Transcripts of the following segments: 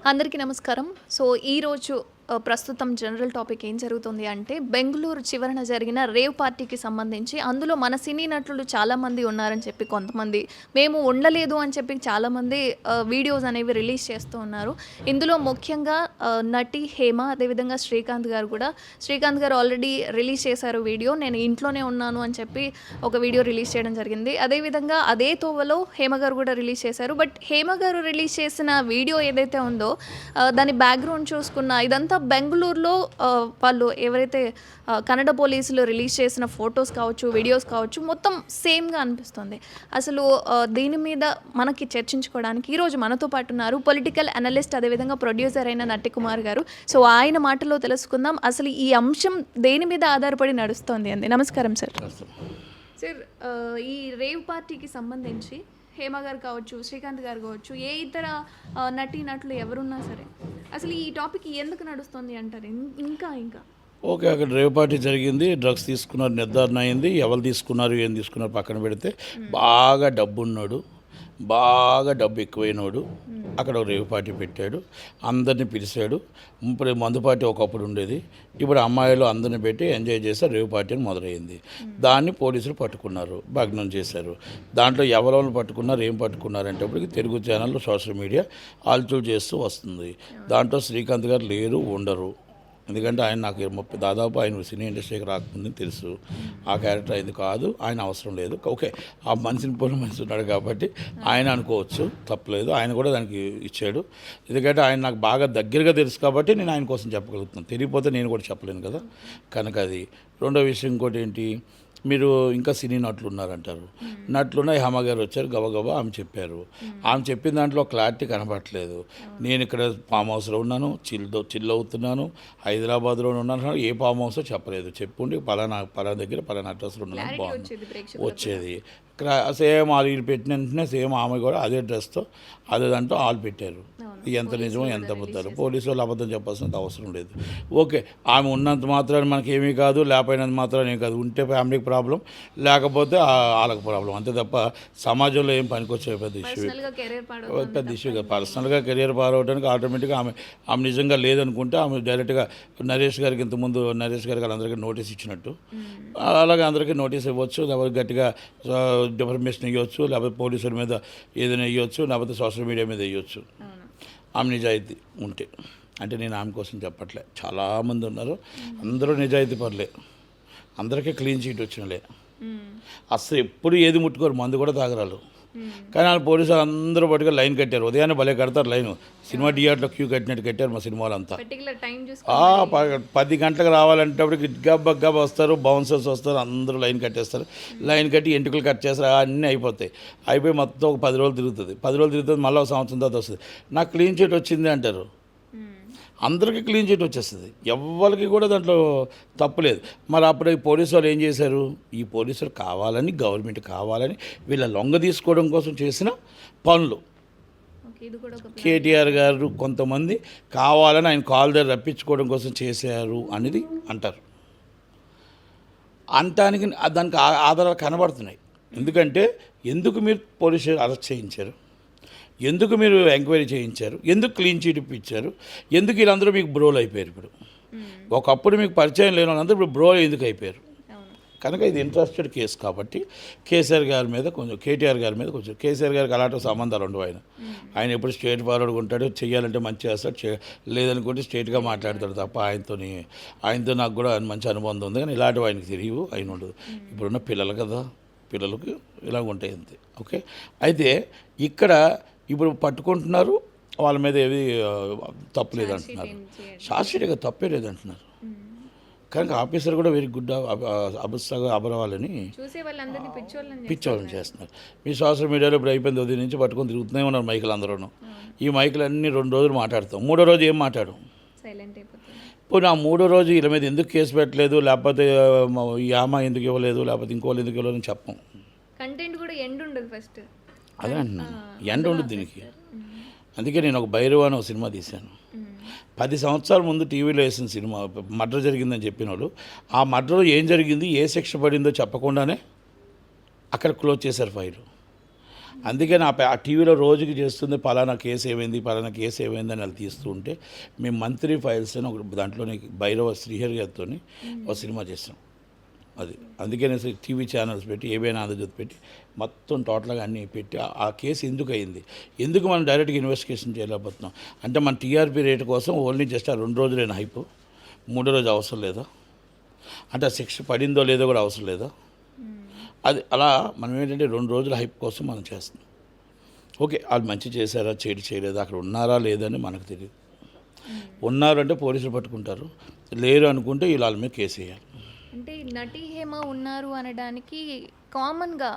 అందరికీ నమస్కారం. సో, ఈరోజు ప్రస్తుతం జనరల్ టాపిక్ ఏం జరుగుతుంది అంటే, బెంగుళూరు చివరన జరిగిన రేవ్ పార్టీకి సంబంధించి, అందులో మన సినీ నటులు చాలామంది ఉన్నారని చెప్పి కొంతమంది, మేము ఉండలేదు అని చెప్పి చాలామంది వీడియోస్ అనేవి రిలీజ్ చేస్తూ ఉన్నారు. ఇందులో ముఖ్యంగా నటి హేమ, అదేవిధంగా శ్రీకాంత్ గారు కూడా. శ్రీకాంత్ గారు ఆల్రెడీ రిలీజ్ చేశారు వీడియో. నేను ఇంట్లోనే ఉన్నాను అని చెప్పి ఒక వీడియో రిలీజ్ చేయడం జరిగింది. అదేవిధంగా అదే తోవలో హేమ గారు కూడా రిలీజ్ చేశారు. బట్ హేమ గారు రిలీజ్ చేసిన వీడియో ఏదైతే ఉందో దాని బ్యాక్గ్రౌండ్ చూసుకున్న ఇదంతా బెంగళూరులో వాళ్ళు ఎవరైతే కన్నడ పోలీసులు రిలీజ్ చేసిన ఫొటోస్ కావచ్చు, వీడియోస్ కావచ్చు, మొత్తం సేమ్గా అనిపిస్తుంది. అసలు దీని మీద మనకి చర్చించుకోవడానికి ఈరోజు మనతో పాటు ఉన్నారు పొలిటికల్ అనలిస్ట్, అదేవిధంగా ప్రొడ్యూసర్ అయిన నట్టి కుమార్ గారు. సో ఆయన మాటలో తెలుసుకుందాం అసలు ఈ అంశం దేని మీద ఆధారపడి నడుస్తోంది అండి. నమస్కారం సార్. సార్, ఈ రేవ్ పార్టీకి సంబంధించి హేమ గారు కావచ్చు, శ్రీకాంత్ గారు కావచ్చు, ఏ ఇతర నటులు ఎవరున్నా సరే అసలు ఈ టాపిక్ ఎందుకు నడుస్తుంది అంటారు? ఇంకా ఓకే, అక్కడ రేవ్ పార్టీ జరిగింది, డ్రగ్స్ తీసుకున్నారు, నిర్ధారణ అయింది. ఎవరు తీసుకున్నారు, ఏం తీసుకున్నారు పక్కన పెడితే, బాగా డబ్బు ఉన్నాడు, బాగా డబ్బు ఎక్కువైనోడు అక్కడ రేవ్ పార్టీ పెట్టాడు, అందరినీ పిలిచాడు. ఇప్పుడు మందు పార్టీ ఒకప్పుడు ఉండేది, ఇప్పుడు అమ్మాయిలు అందరిని పెట్టి ఎంజాయ్ చేస్తారు. రేవ్ పార్టీ అని మొదలైంది. దాన్ని పోలీసులు పట్టుకున్నారు, భగ్నం చేశారు. దాంట్లో ఎవరెవరు పట్టుకున్నారు, ఏం పట్టుకున్నారంటే ఇప్పటికి తెలుగు ఛానళ్ళు, సోషల్ మీడియా ఆల్చూలు చేస్తూ వస్తుంది. దాంట్లో శ్రీకాంత్ గారు లేరు, ఉండరు. ఎందుకంటే ఆయన నాకు దాదాపు ఆయన సినీ ఇండస్ట్రీకి రాకముందని తెలుసు. ఆ క్యారెక్టర్ అయింది కాదు, ఆయన అవసరం లేదు. ఓకే, ఆ మనిషిని పోయిన మనిషి ఉన్నాడు కాబట్టి ఆయన అనుకోవచ్చు, తప్పలేదు. ఆయన కూడా దానికి ఇచ్చాడు. ఎందుకంటే ఆయన నాకు బాగా దగ్గరగా తెలుసు కాబట్టి నేను ఆయన కోసం చెప్పగలుగుతున్నాను. తెలియకపోతే నేను కూడా చెప్పలేను కదా. కనుక అది రెండో విషయం. ఇంకోటి ఏంటి, మీరు ఇంకా సినీ నటులు ఉన్నారంటారు. నటులున్న హేమ గారు వచ్చారు, గబగబా ఆమె చెప్పారు. ఆమె చెప్పిన దాంట్లో క్లారిటీ కనపడట్లేదు. నేను ఇక్కడ ఫామ్ హౌస్లో ఉన్నాను, చిల్ అవుతున్నాను, హైదరాబాద్లో ఉన్నాను, ఏ ఫామ్ హౌస్లో చెప్పలేదు. చెప్పుండి పలానా దగ్గర పలానా అడ్రస్లో ఉన్నాను బాగుంది వచ్చేది. సేమ్ వాళ్ళు పెట్టిన వెంటనే సేమ్ ఆమె కూడా అదే డ్రెస్తో అదే దాంట్లో వాళ్ళు పెట్టారు. ఎంత నిజమో ఎంత అబద్ధాలు, పోలీసు వాళ్ళు అబద్ధం చెప్పాల్సినంత అవసరం లేదు. ఓకే, ఆమె ఉన్నంత మాత్రాన్ని మనకి ఏమీ కాదు, లేకపోయినంత మాత్రాన్ని ఏం కాదు. ఉంటే ఫ్యామిలీకి ప్రాబ్లం, లేకపోతే వాళ్ళకి ప్రాబ్లం, అంతే తప్ప సమాజంలో ఏం పనికొచ్చే పెద్ద ఇష్యూ కాదు. పర్సనల్గా కెరీర్ పారవడానికి ఆటోమేటిక్గా ఆమె నిజంగా లేదనుకుంటే ఆమె డైరెక్ట్గా నరేష్ గారికి ఇంతకుముందు నరేష్ గారికి వాళ్ళందరికీ నోటీస్ ఇచ్చినట్టు అలాగే అందరికీ నోటీస్ ఇవ్వచ్చు, లేకపోతే గట్టిగా డిఫర్మేషన్ ఇవ్వచ్చు, లేకపోతే పోలీసుల మీద ఏదైనా ఇవ్వచ్చు, లేకపోతే సోషల్ మీడియా మీద ఇవ్వచ్చు. ఆమె నిజాయితీ ఉంటే. అంటే నేను ఆమె కోసం చెప్పట్లే, చాలామంది ఉన్నారు, అందరూ నిజాయితీ పర్లే, అందరికీ క్లీన్ చీట్ వచ్చినలే. అసలు ఎప్పుడు ఏది ముట్టుకోరు, మందు కూడా తాగరాలు. కానీ వాళ్ళు పోలీసులు అందరూ పట్టుకొని లైన్ కట్టారు. ఉదయాన్నే భలే కడతారు లైన్, సినిమా థియేటర్లో క్యూ కట్టినట్టు కట్టారు మా సినిమాలు అంతా. 10 గంటలకు రావాలంటే గబ్బ వస్తారు, బౌన్సర్స్ వస్తారు, అందరూ లైన్ కట్టేస్తారు. లైన్ కట్టి ఎంటుకలు కట్ చేస్తారు, అన్నీ అయిపోయి మొత్తం ఒక 10 రోజులు తిరుగుతుంది. 10 రోజులు తిరుగుతుంది, మళ్ళీ ఒక సంవత్సరం తర్వాత వస్తుంది. నాకు క్లీన్ చీట్ వచ్చింది అంటారు. అందరికీ క్లీన్ చీట్ వచ్చేస్తుంది, ఎవరికి కూడా దాంట్లో తప్పులేదు. మరి అప్పుడు ఈ పోలీసు వాళ్ళు ఏం చేశారు? ఈ పోలీసులు కావాలని, గవర్నమెంట్ కావాలని వీళ్ళ లొంగ తీసుకోవడం కోసం చేసిన పనులు. కేటీఆర్ గారు కొంతమంది కావాలని ఆయన కాల్ దగ్గర రప్పించుకోవడం కోసం చేశారు అనేది అంటారు. అంటానికి దానికి ఆధారాలు కనబడుతున్నాయి. ఎందుకంటే ఎందుకు మీరు పోలీసు అరెస్ట్ చేయించారు, ఎందుకు మీరు ఎంక్వైరీ చేయించారు, ఎందుకు క్లీన్ చీట్ ఇప్పించారు, ఎందుకు వీళ్ళందరూ మీకు బ్రోలు అయిపోయారు? ఇప్పుడు ఒకప్పుడు మీకు పరిచయం లేని వాళ్ళందరూ ఇప్పుడు బ్రో ఎందుకు అయిపోయారు? కనుక ఇది ఇంట్రెస్టెడ్ కేసు కాబట్టి కేసీఆర్ గారి మీద కొంచెం, కేటీఆర్ గారి మీద కొంచెం, కేసీఆర్ గారికి అలాంటి సంబంధాలు ఉండవు. ఆయన ఎప్పుడు స్ట్రేట్ ఫార్వర్డ్గా ఉంటాడు, చేయాలంటే మంచి చేస్తాడు, లేదనుకుంటే స్ట్రేట్గా మాట్లాడతాడు తప్ప ఆయనతో నాకు కూడా మంచి అనుబంధం ఉంది. కానీ ఇలాంటివి ఆయనకి తెలియవు, ఆయన ఉండదు. ఇప్పుడున్న పిల్లలు కదా, పిల్లలకు ఇలాగ ఉంటాయి అంతే. ఓకే, అయితే ఇక్కడ ఇప్పుడు పట్టుకుంటున్నారు, వాళ్ళ మీద ఏది తప్పు లేదంటున్నారు, శాస్త్రీయంగా తప్పే లేదంటున్నారు. కనుక ఆఫీసర్ కూడా వెరీ గుడ్ అబస్సాగా అబరవాలని పిచ్చోళ్ళని చేస్తున్నారు. మీ సోషల్ మీడియాలో ఇప్పుడు అయిపోయింది, ఉదయం నుంచి పట్టుకొని తిరుగుతూనే ఉన్నారు మైకులు అందరూ. ఈ మైకులు అన్నీ 2 రోజులు మాట్లాడతాం, 3వ రోజు ఏం మాట్లాడు. ఇప్పుడు నా 3వ రోజు వీళ్ళ మీద ఎందుకు కేసు పెట్టలేదు, లేకపోతే ఈ ఆమె ఎందుకు ఇవ్వలేదు, లేకపోతే ఇంకోళ్ళు ఎందుకు ఇవ్వలేదు అని చెప్పం. కంటెంట్ కూడా ఎండ్ ఉండదు ఫస్ట్, అదే అంటున్నాను, ఎండ్ ఉండదు దీనికి. అందుకే నేను ఒక భైరవ అని ఒక సినిమా తీశాను. 10 సంవత్సరాల ముందు టీవీలో వేసిన సినిమా, మర్డర్ జరిగిందని చెప్పిన వాళ్ళు ఆ మర్డర్లో ఏం జరిగింది, ఏ శిక్ష పడిందో చెప్పకుండానే అక్కడ క్లోజ్ చేశారు ఫైలు. అందుకని ఆ టీవీలో రోజుకి చేస్తుంది పలానా కేసు ఏమైంది పలానా కేసు ఏమైంది అని వాళ్ళు తీస్తూ ఉంటే మేము మంత్రి ఫైల్స్ అని ఒక దాంట్లోనే భైరవ శ్రీహరి గారితో ఒక సినిమా చేసాం. అది అందుకనే టీవీ ఛానల్స్ పెట్టి ఏబైనా ఆంధ్రజ్యోతి పెట్టి మొత్తం టోటల్గా అన్నీ పెట్టి ఆ కేసు ఎందుకు అయింది, ఎందుకు మనం డైరెక్ట్గా ఇన్వెస్టిగేషన్ చేయలేకపోతున్నాం అంటే మన టీఆర్పీ రేటు కోసం ఓన్లీ జస్ట్ ఆ 2 రోజులైన హైప్, 3వ రోజు అవసరం లేదా, అంటే ఆ శిక్ష పడిందో లేదో కూడా అవసరం లేదా. అది అలా మనం ఏంటంటే 2 రోజుల హైప్ కోసం మనం చేస్తున్నాం. ఓకే వాళ్ళు మంచి చేశారా చేయలేదా, అక్కడ ఉన్నారా లేదని మనకు తెలియదు. ఉన్నారంటే పోలీసులు పట్టుకుంటారు, లేరు అనుకుంటే వాళ్ళ మీద కేసు వేయాలి. అంటే నటి హేమ ఉన్నారు అనడానికి కామన్గా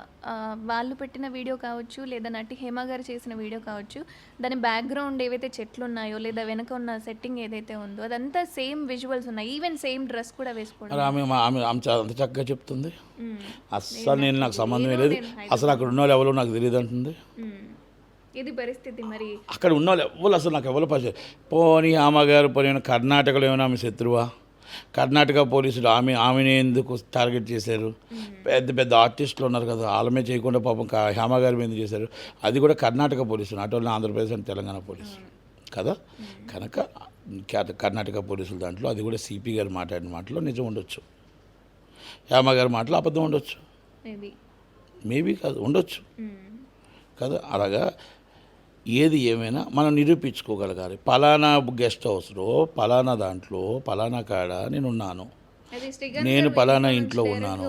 వాళ్ళు పెట్టిన వీడియో కావచ్చు లేదా నటి హేమ గారు చేసిన వీడియో కావచ్చు, దాని బ్యాక్గ్రౌండ్ ఏవైతే చెట్లు ఉన్నాయో లేదా వెనక ఉన్న సెట్టింగ్ ఏదైతే ఉందో అదంతా సేమ్ విజువల్స్ ఉన్నాయి, ఈవెన్ సేమ్ డ్రెస్ కూడా వేసుకోవడం. మరి ఆమె అంత చక్కగా చెప్తుంది, అస్సలు నాకు సంబంధమే లేదు, అసలు అక్కడ ఉన్న వాళ్ళు ఎవరో నాకు తెలియదు అంటుంది. ఇది పరిస్థితి. మరి అక్కడ ఉన్న వాళ్ళు ఎవరు అసలు నాకు ఎవరు పరిచయం. పోనీ అమ్మగారు పోనీ కర్ణాటకలో ఏమైనా ఆమె శత్రువా, కర్ణాటక పోలీసులు ఆమెనే ఎందుకు టార్గెట్ చేశారు, పెద్ద పెద్ద ఆర్టిస్టులు ఉన్నారు కదా వాళ్ళమే చేయకుండా పాపం హేమ గారి మీద చేశారు, అది కూడా కర్ణాటక పోలీసులు, not only Andhra Pradesh and Telangana పోలీసులు కదా. కనుక కర్ణాటక పోలీసుల దాంట్లో అది కూడా సిపి గారు మాట్లాడిన మాటలో నిజం ఉండొచ్చు, హేమ గారి మాటలో అబద్ధం ఉండొచ్చు, మేబీ కాదు ఉండొచ్చు కదా. అలాగా ఏది ఏమైనా మనం నిరూపించుకోగలగాలి. పలానా గెస్ట్ హౌస్లో పలానా దాంట్లో పలానా కాడ నేను ఉన్నాను, నేను పలానా ఇంట్లో ఉన్నాను,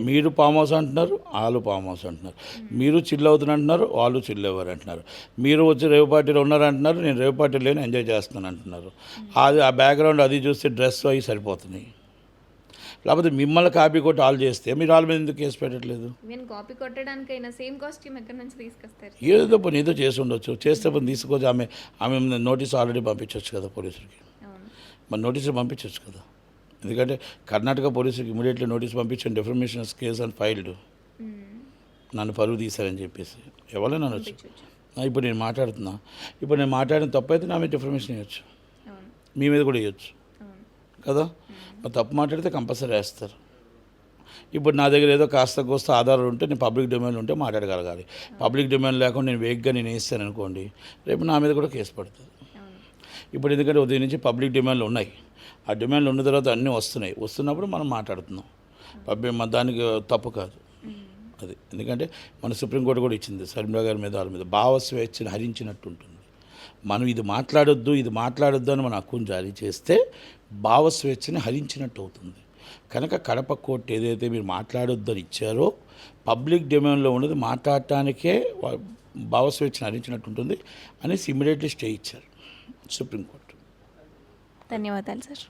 మీరు ఫామ్ హౌస్ అంటున్నారు వాళ్ళు ఫామ్ హౌస్ అంటున్నారు, మీరు చిల్ అవుతున్నారు అంటున్నారు వాళ్ళు చిల్ అవ్వరు అంటున్నారు, మీరు వచ్చి రేవు పార్టీలో ఉన్నారంటున్నారు నేను రేవు పార్టీలోనే ఎంజాయ్ చేస్తున్నాను అంటున్నారు. అది ఆ బ్యాక్గ్రౌండ్ అది చూస్తే డ్రెస్ అవి సరిపోతున్నాయి. లేకపోతే మిమ్మల్ని కాపీ కొట్టి వాళ్ళు చేస్తే మీరు వాళ్ళ మీద ఎందుకు కేసు పెట్టట్లేదు? కాపీ కొట్టడానికైనా సేమ్ కాస్ట్యూమ్ ఎక్కడి నుంచి తీసుకొస్తారు? ఏదో పని ఏదో చేసి ఉండొచ్చు, చేస్తే పని తీసుకొచ్చి ఆమె నోటీస్ ఆల్రెడీ పంపించవచ్చు కదా పోలీసులకి, మరి నోటీసులు పంపించవచ్చు కదా. ఎందుకంటే కర్ణాటక పోలీసులకి ఇమీడియట్లీ నోటీస్ పంపించాను, డిఫర్మేషన్ కేసు అని ఫైల్డ్, నన్ను పరువు తీశారని చెప్పేసి ఎవరైనా అనొచ్చు. ఇప్పుడు నేను మాట్లాడుతున్నా, ఇప్పుడు నేను మాట్లాడిన తప్పు అయితే నా మీద డిఫర్మేషన్ ఇవ్వచ్చు, మీ మీద కూడా ఇవ్వచ్చు కదా. మరి తప్పు మాట్లాడితే కంపల్సరీ వేస్తారు. ఇప్పుడు నా దగ్గర ఏదో కాస్త కోస్త ఆధారాలు ఉంటే నేను పబ్లిక్ డొమైన్ ఉంటే మాట్లాడగలగాలి. పబ్లిక్ డొమైన్ లేకుండా నేను వేగ్గా నేను వేస్తాను అనుకోండి, రేపు నా మీద కూడా కేసు పడుతుంది. ఇప్పుడు ఎందుకంటే ఉదయం నుంచి పబ్లిక్ డిమాండ్లు ఉన్నాయి, ఆ డిమాండ్లు ఉన్న తర్వాత అన్నీ వస్తున్నప్పుడు మనం మాట్లాడుతున్నాం. దానికి తప్పు కాదు అది. ఎందుకంటే మన సుప్రీంకోర్టు కూడా ఇచ్చింది శర్మిల గారి మీద వాళ్ళ మీద భావ స్వేచ్ఛను హరించినట్టు ఉంటుంది. మనం ఇది మాట్లాడొద్దు అని మన హక్కును జారీ చేస్తే భావ స్వేచ్ఛని హరించినట్టు అవుతుంది. కనుక కడప కోర్టు ఏదైతే మీరు మాట్లాడొద్దని ఇచ్చారో పబ్లిక్ డొమైన్లో ఉన్నది మాట్లాడటానికే భావ స్వేచ్ఛను హరించినట్టు ఉంటుంది అనేసి ఇమ్మీడియట్లీ స్టే ఇచ్చారు సుప్రీంకోర్టు. ధన్యవాదాలు సార్.